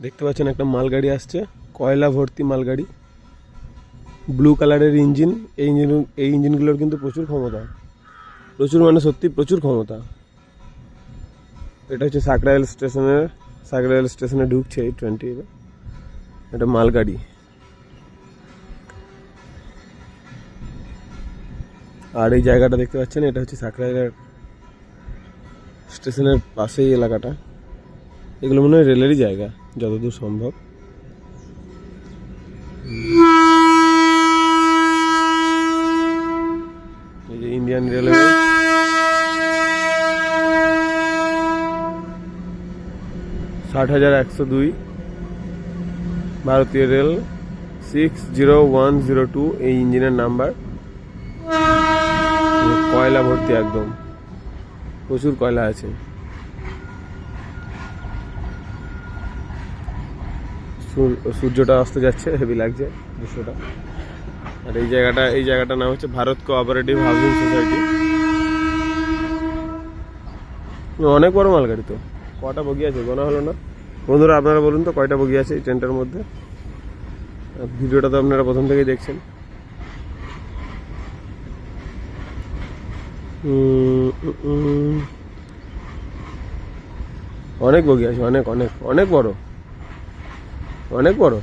দেখতে পাচ্ছেন একটা মালগাড়ি আসছে, কয়লা ভর্তি মালগাড়ি, ব্লু কালারের ইঞ্জিন। এই ইঞ্জিনগুলোর কিন্তু প্রচুর ক্ষমতা, প্রচুর মানে সত্যি প্রচুর ক্ষমতা। এটা হচ্ছে সাকরাইল স্টেশনে ঢুকছে এই ট্রেনটি। এটা মালগাড়ি। আর এই জায়গাটা দেখতে পাচ্ছেন, এটা হচ্ছে সাকরাইলের স্টেশনের পাশেই এলাকাটা। এগুলো মনে হয় রেলেরই জায়গা যতদূর সম্ভব। এই যে ইন্ডিয়ান রেলওয়ে, 60,102, ভারতীয় রেল 60102, এই ইঞ্জিনের নাম্বার। কয়লা ভর্তি একদম, প্রচুর কয়লা আছে। সূর্যটা আসতে যাচ্ছে, হেভি লাগছে দৃশ্যটা। আর এই জায়গাটার নাম হচ্ছে ভারত কোঅপারেটিভ হাউজিং সোসাইটি। অনেক বড় মালগাড়ি তো। কটা বগি আছে গোনা হলো না। বন্ধুরা আপনারা বলুন তো কয়টা বগি আছে এই ট্রেনটার মধ্যে। ভিডিওটা তো আপনারা প্রথম থেকেই দেখছেন। অনেক বগি আছে, অনেক অনেক অনেক বড়, অনেক বড়।